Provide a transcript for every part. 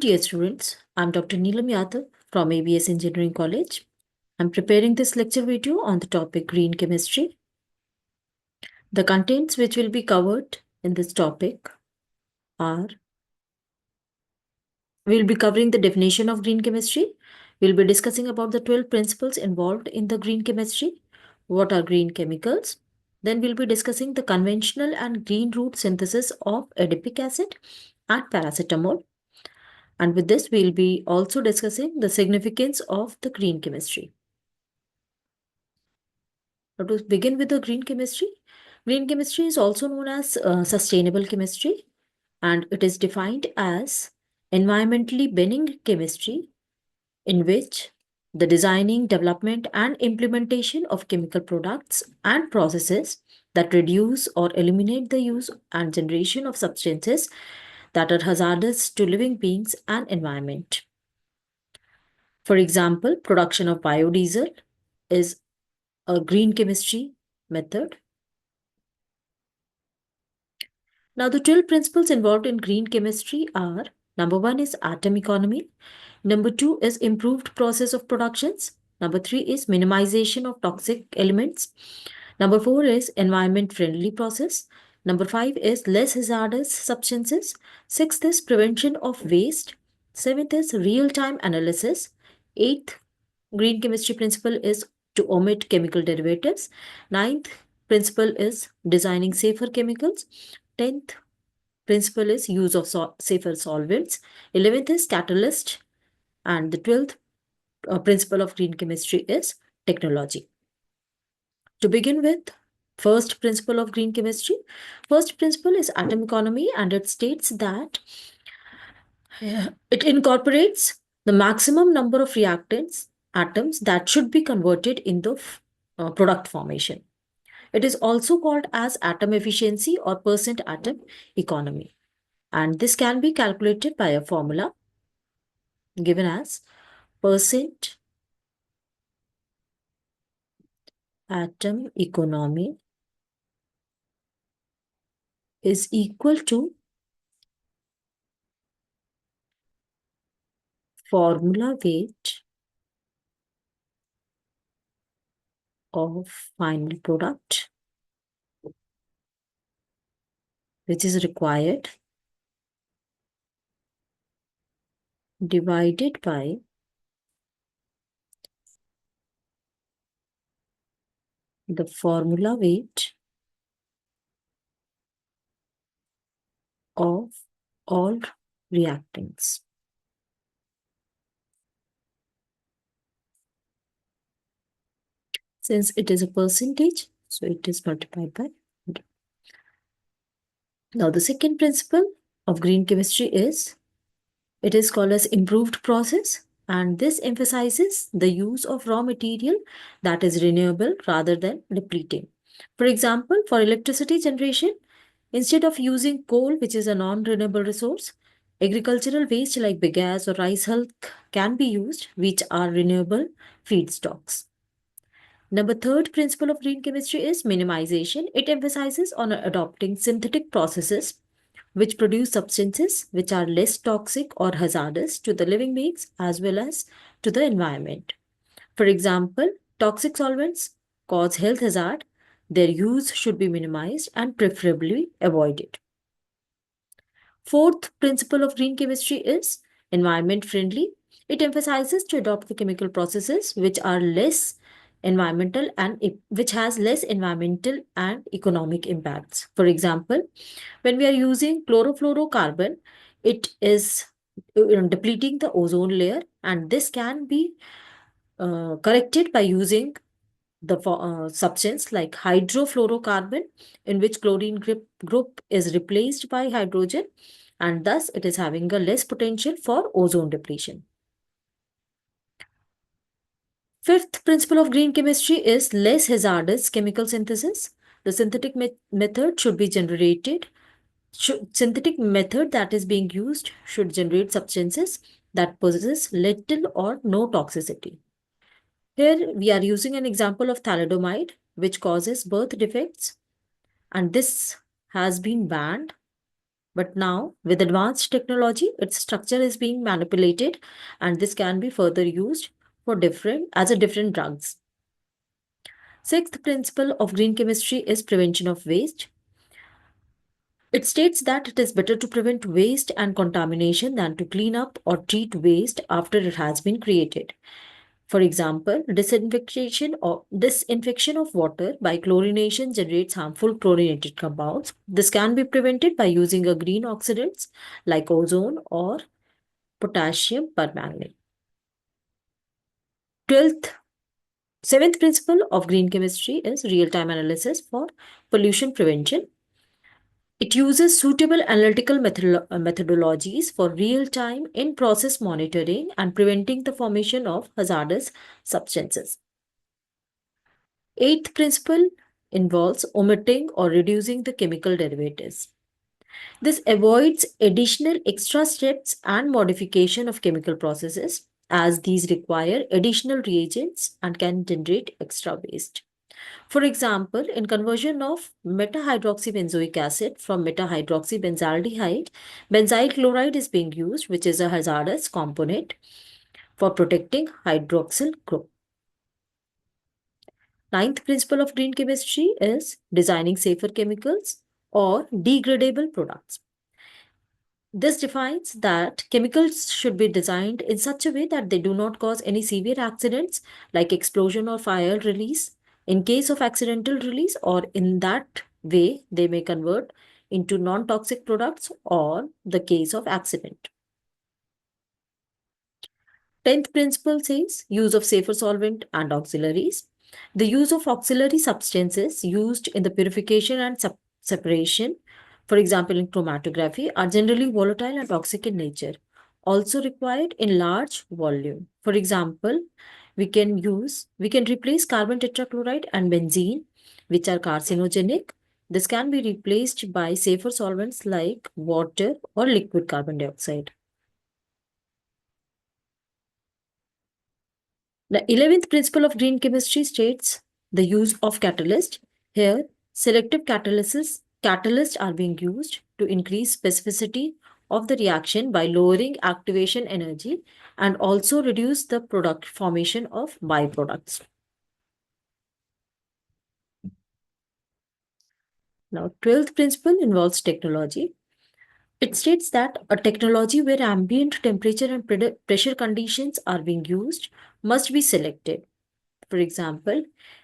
dear students. I'm Dr. Neelam Yadav from ABES Engineering College. I'm preparing this lecture video on the topic green chemistry. The contents which will be covered in this topic are: we'll be covering the definition of green chemistry. We'll be discussing about the 12 principles involved in the green chemistry. What are green chemicals? Then we'll be discussing the conventional and green root synthesis of adipic acid and paracetamol. And with this, we'll be also discussing the significance of the green chemistry. Now, to begin with the green chemistry is also known as sustainable chemistry, and it is defined as environmentally benign chemistry in which the designing, development, and implementation of chemical products and processes that reduce or eliminate the use and generation of substances that are hazardous to living beings and environment. For example, production of biodiesel is a green chemistry method. Now, the 12 principles involved in green chemistry are: number 1 is atom economy, number 2 is improved process of productions, number 3 is minimization of toxic elements, number 4 is environment friendly process, number 5 is less hazardous substances, 6th is prevention of waste, 7th is real time analysis, 8th green chemistry principle is to omit chemical derivatives, 9th principle is designing safer chemicals, 10th principle is use of safer solvents, 11th is catalyst, and the 12th principle of green chemistry is technology. To begin with, first principle of green chemistry. First principle is atom economy, and it states that it incorporates the maximum number of reactants atoms that should be converted in the product formation. It is also called as atom efficiency or percent atom economy. And this can be calculated by a formula given as percent atom economy is equal to formula weight of final product, which is required, divided by the formula weight of all reactants. Since it is a percentage, so it is multiplied by 100. Now, the second principle of green chemistry is, it is called as improved process, and this emphasizes the use of raw material that is renewable rather than depleting. For example, for electricity generation, instead of using coal, which is a non-renewable resource, agricultural waste like bagasse or rice hulk can be used, which are renewable feedstocks. Number third principle of green chemistry is minimization. It emphasizes on adopting synthetic processes which produce substances which are less toxic or hazardous to the living beings as well as to the environment. For example, toxic solvents cause health hazard. Their use should be minimized and preferably avoided. Fourth principle of green chemistry is environment friendly. It emphasizes to adopt the chemical processes which are less environmental and which has less environmental and economic impacts. For example, when we are using chlorofluorocarbon, it is depleting the ozone layer, and this can be corrected by using the substance like hydrofluorocarbon, in which chlorine group is replaced by hydrogen, and thus it is having a less potential for ozone depletion. Fifth principle of green chemistry is less hazardous chemical synthesis. The synthetic method should be generated. Synthetic method that is being used should generate substances that possess little or no toxicity. Here we are using an example of thalidomide, which causes birth defects, and this has been banned But now, with advanced technology, its structure is being manipulated, and this can be further used for different drugs. Sixth principle of green chemistry is prevention of waste. It states that it is better to prevent waste and contamination than to clean up or treat waste after it has been created. For example, disinfection of water by chlorination generates harmful chlorinated compounds. This can be prevented by using a green oxidants like ozone or potassium permanganate. 12th, seventh principle of green chemistry is real-time analysis for pollution prevention. It uses suitable analytical methodologies for real-time in-process monitoring and preventing the formation of hazardous substances. Eighth principle involves omitting or reducing the chemical derivatives. This avoids additional extra steps and modification of chemical processes as these require additional reagents and can generate extra waste. For example, in conversion of metahydroxybenzoic acid from metahydroxybenzaldehyde, benzyl chloride is being used, which is a hazardous component for protecting hydroxyl group. Ninth principle of green chemistry is designing safer chemicals or degradable products. This defines that chemicals should be designed in such a way that they do not cause any severe accidents like explosion or fire release. In case of accidental release, or in that way, they may convert into non-toxic products or the case of accident. 10th principle says use of safer solvent and auxiliaries. The use of auxiliary substances used in the purification and separation, for example in chromatography, are generally volatile and toxic in nature, also required in large volume. For example, we can replace carbon tetrachloride and benzene, which are carcinogenic. This can be replaced by safer solvents like water or liquid carbon dioxide. The 11th principle of green chemistry states the use of catalyst. Here, selective catalysts are being used to increase specificity of the reaction by lowering activation energy and also reduce the product formation of byproducts. Now, 12th principle involves technology. It states that a technology where ambient temperature and pressure conditions are being used must be selected. For example,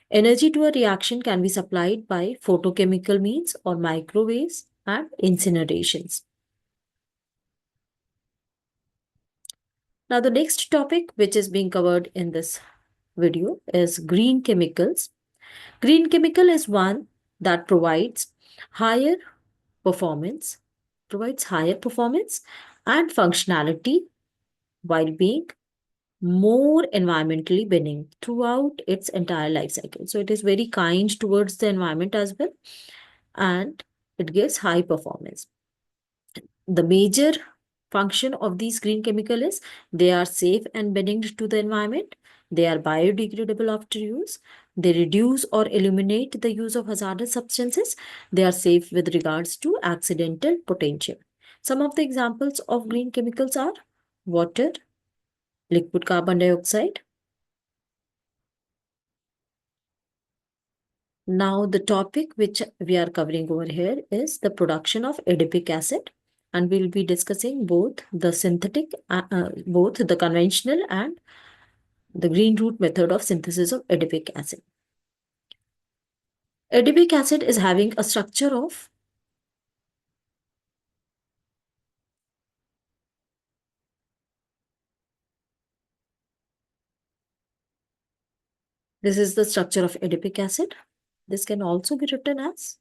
energy to a reaction can be supplied by photochemical means or microwaves and incinerations. Now, the next topic which is being covered in this video is green chemicals. Green chemical is one that higher performance, provides higher performance and functionality while being more environmentally benign throughout its entire life cycle. So it is very kind towards the environment as well, and it gives high performance. The major function of these green chemical is they are safe and benign to the environment. They are biodegradable after use. They reduce or eliminate the use of hazardous substances. They are safe with regards to accidental potential. Some of the examples of green chemicals are water, liquid carbon dioxide. Now, the topic which we are covering over here is the production of adipic acid, and we'll be discussing both the both the conventional and the green route method of synthesis of adipic acid. Adipic acid is having a structure of this is the structure of adipic acid. This can also be written as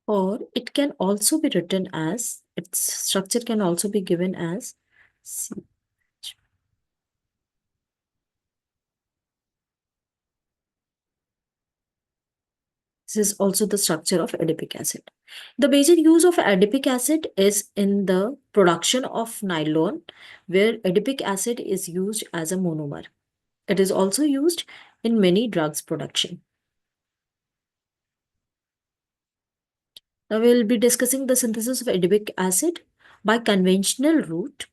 or it can also be written as its structure can also be given as C. This is also the structure of adipic acid. The major use of adipic acid is in the production of nylon, where adipic acid is used as a monomer. It is also used in many drugs production. Now we will be discussing the synthesis of adipic acid by conventional route.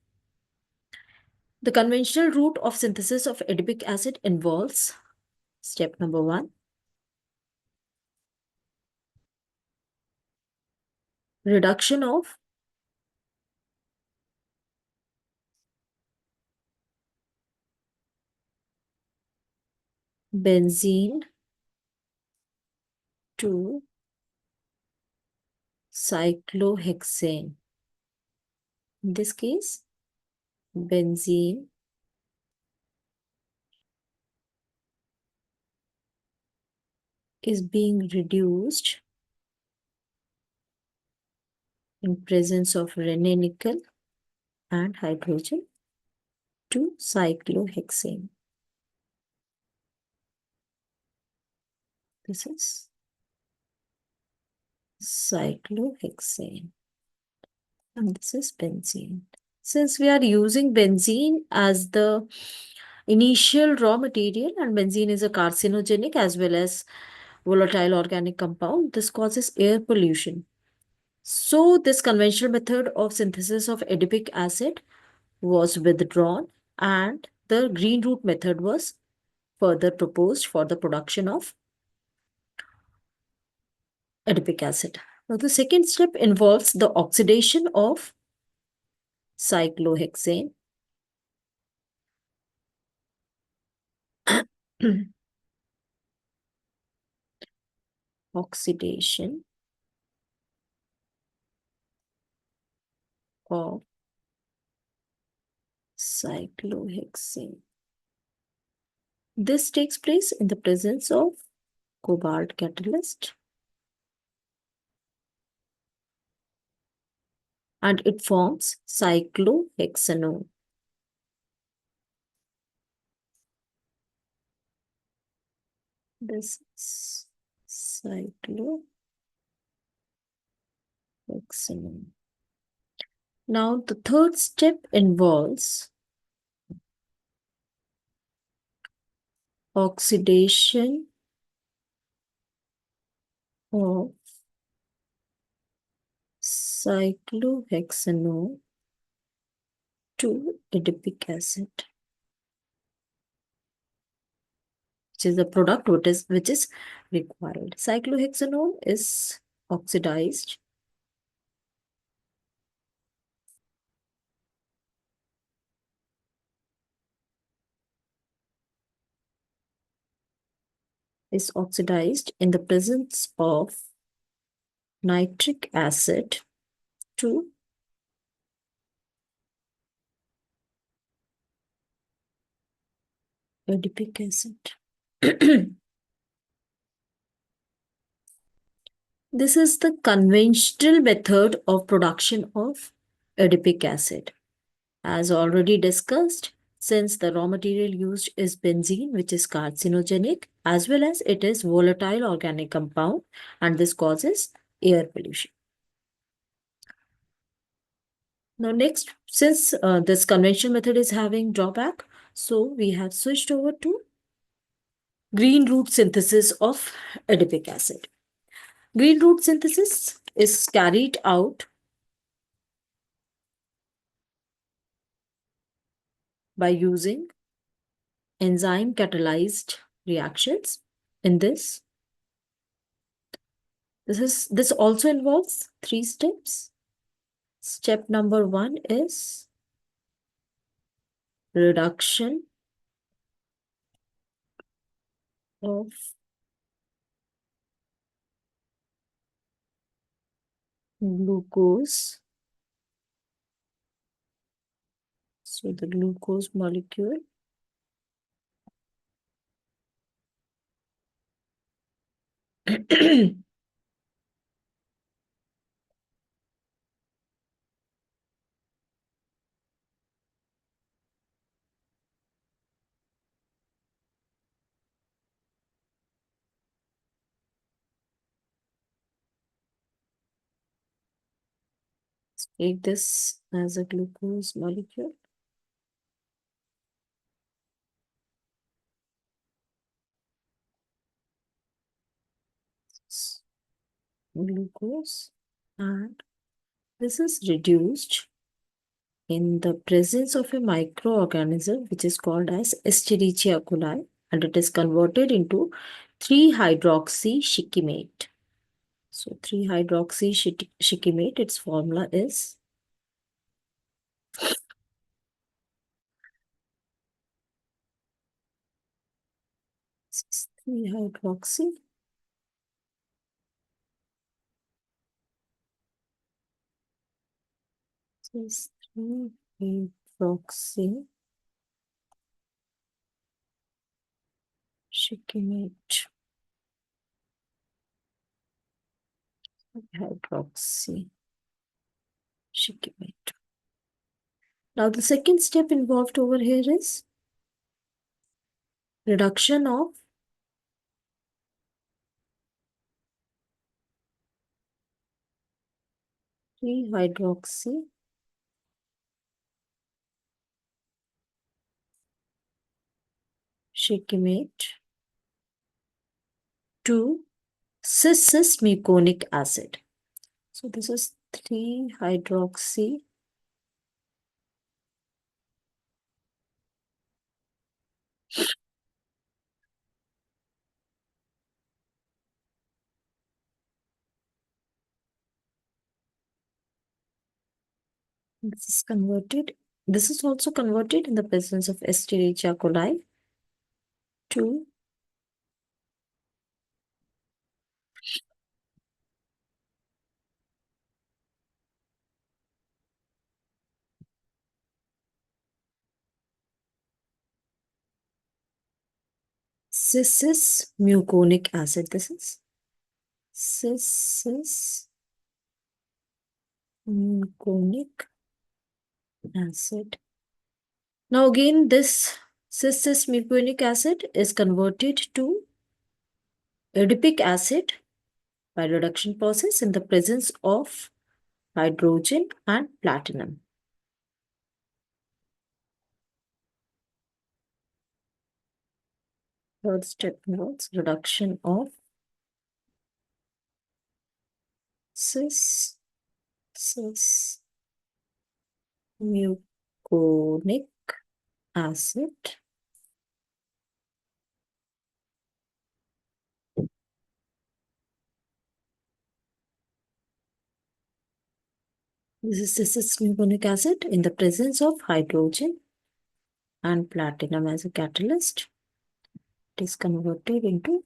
The conventional route of synthesis of adipic acid involves step number 1, reduction of benzene to cyclohexane. In this case, benzene is being reduced in presence of Rene-nickel and hydrogen to cyclohexane. This is cyclohexane and this is benzene. Since we are using benzene as the initial raw material and benzene is a carcinogenic as well as volatile organic compound, this causes air pollution. So this conventional method of synthesis of adipic acid was withdrawn and the green route method was further proposed for the production of adipic acid. Now the second step involves the oxidation of cyclohexane oxidation of cyclohexane. This takes place in the presence of cobalt catalyst and it forms cyclohexanone. This is cyclohexanone. Now the third step involves oxidation of cyclohexanone to adipic acid, which is the product which is required. Cyclohexanone is oxidized in the presence of nitric acid to adipic acid. This is the conventional method of production of adipic acid. As already discussed, since the raw material used is benzene, which is carcinogenic, as well as it is volatile organic compound, and this causes air pollution. Now next, since this conventional method is having drawback, so we have switched over to green route synthesis of adipic acid. Green route synthesis is carried out by using enzyme catalyzed reactions. In this also involves 3 steps. Step number 1 is reduction of glucose. So the glucose molecule Take this as a glucose molecule. Glucose, and this is reduced in the presence of a microorganism which is called as Escherichia coli, and it is converted into 3-hydroxy-shikimate. So 3-hydroxy-shikimate, its formula is 3-hydroxy. This 3-hydroxy shikimate. Hydroxy shikimate. Now the second step involved over here is reduction of 3-hydroxy shikimate to cis-muconic acid. So this is 3-hydroxy this is also converted in the presence of Escherichia coli to cis-muconic acid. This is cis-muconic acid. Now again, this cis-muconic acid is converted to adipic acid by reduction process in the presence of hydrogen and platinum. Third step involves reduction of cis-muconic acid this is cis-muconic acid in the presence of hydrogen and platinum as a catalyst. It is converted into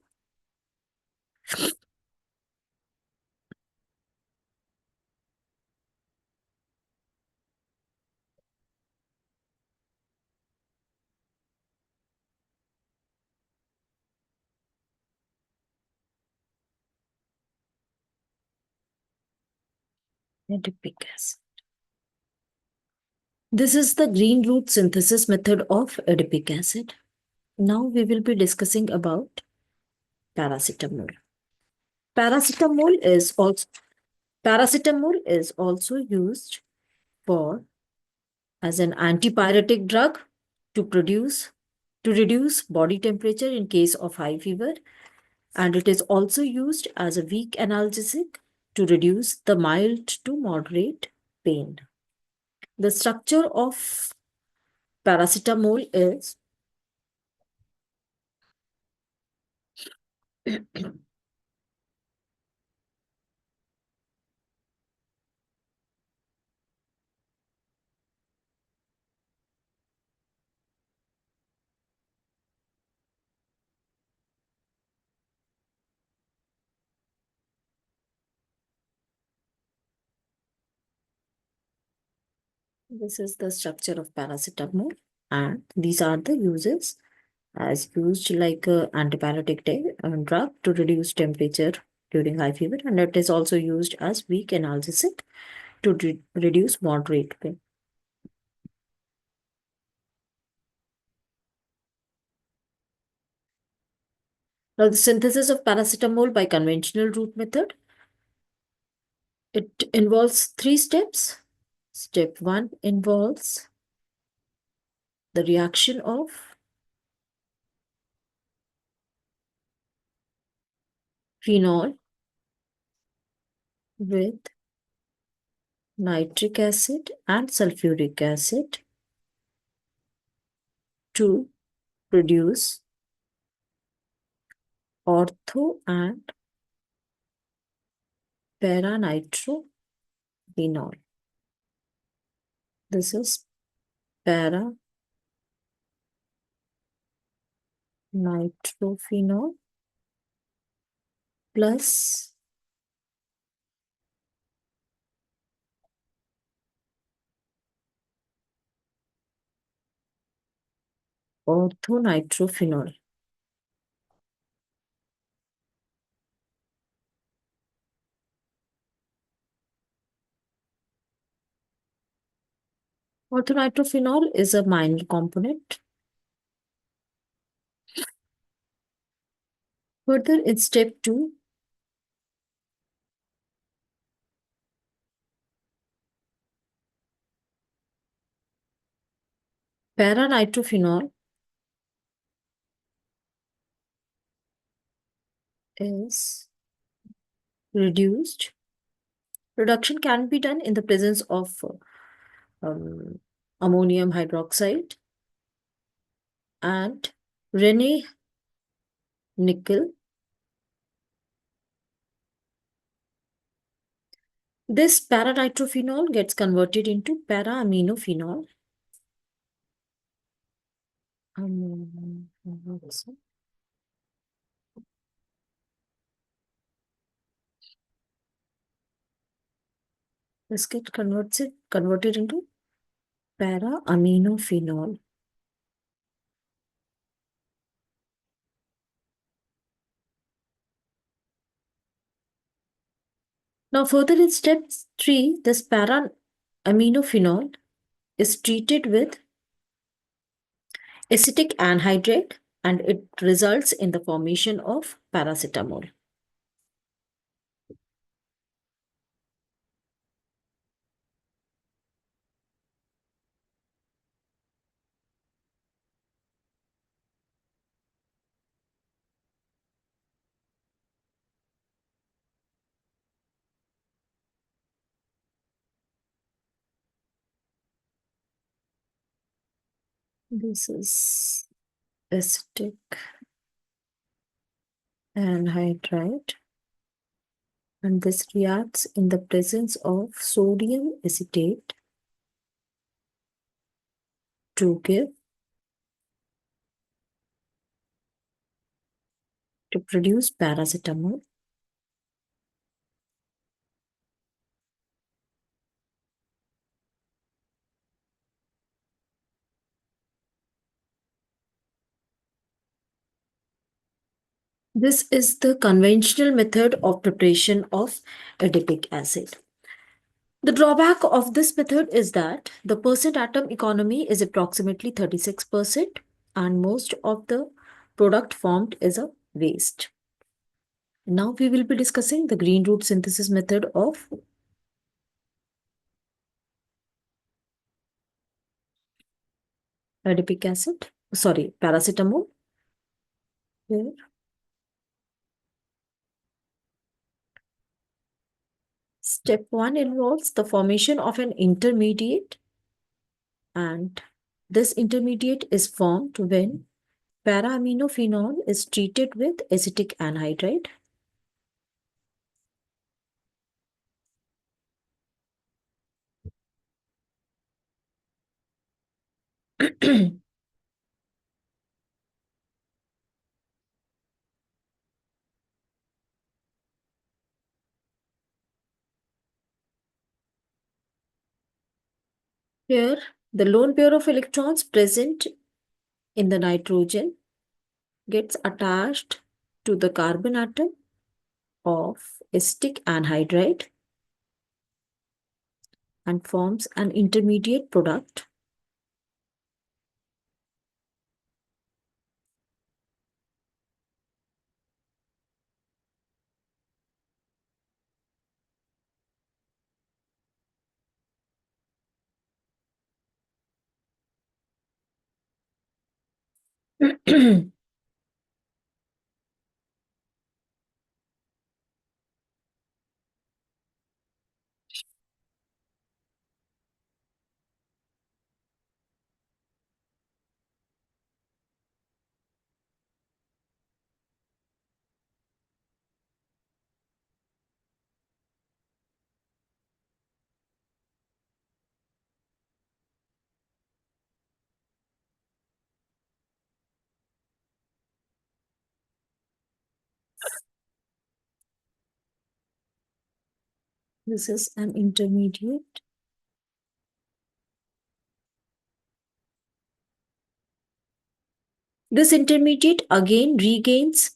adipic acid. This is the green root synthesis method of adipic acid. Now we will be discussing about paracetamol. Paracetamol is also used for as an antipyretic drug to reduce body temperature in case of high fever, and it is also used as a weak analgesic to reduce the mild to moderate pain. The structure of paracetamol is this is the structure of paracetamol, and these are the uses as used like a antipyretic drug to reduce temperature during high fever, and it is also used as weak analgesic to reduce moderate pain. Now, the synthesis of paracetamol by conventional route method, it involves 3 steps. Step 1 involves the reaction of phenol with nitric acid and sulfuric acid to produce ortho and para-nitrophenol. This is para-nitrophenol plus orthonitrophenol. Orthonitrophenol is a minor component. Further, in step 2, para-nitrophenol is reduced. Reduction can be done in the presence of ammonium hydroxide and Rene nickel. This para-nitrophenol gets converted into para-aminophenol. This gets converted into para-aminophenol. Now further in step 3, this para-aminophenol is treated with acetic anhydride and it results in the formation of paracetamol. This is acetic anhydride and this reacts in the presence of sodium acetate to produce paracetamol. This is the conventional method of preparation of adipic acid. The drawback of this method is that the percent atom economy is approximately 36% and most of the product formed is a waste. Now we will be discussing the green root synthesis method of adipic acid, paracetamol. Here. Step 1 involves the formation of an intermediate and this intermediate is formed when para-aminophenol is treated with acetic anhydride. Here, the lone pair of electrons present in the nitrogen gets attached to the carbon atom of acetic anhydride and forms an intermediate product. This is an intermediate. This intermediate again regains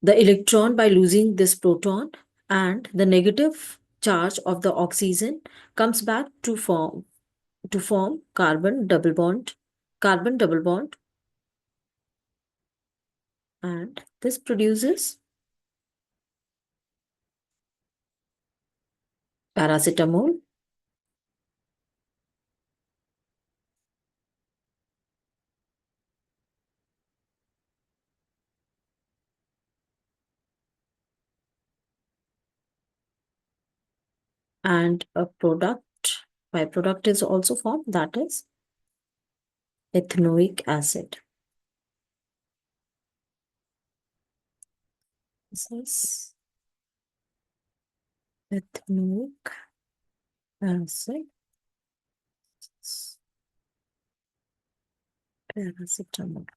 the electron by losing this proton, and the negative charge of the oxygen comes back to form carbon double bond, and this produces paracetamol. And a byproduct is also formed, that is ethanoic acid. This is ethanoic acid, paracetamol.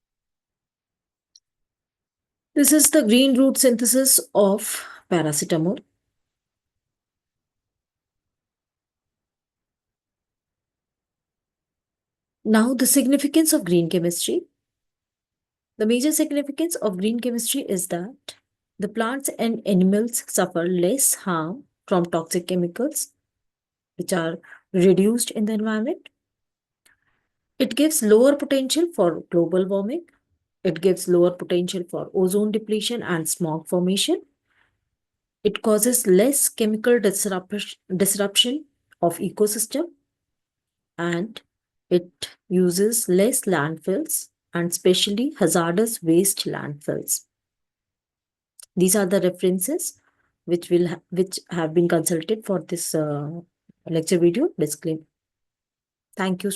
This is the green root synthesis of paracetamol. Now, the significance of green chemistry. The major significance of green chemistry is that the plants and animals suffer less harm from toxic chemicals which are reduced in the environment. It gives lower potential for global warming. It gives lower potential for ozone depletion and smog formation. It causes less chemical disruption of ecosystem, and it uses less landfills and especially hazardous waste landfills. These are the references which have been consulted for this lecture video. Disclaimer. Thank you.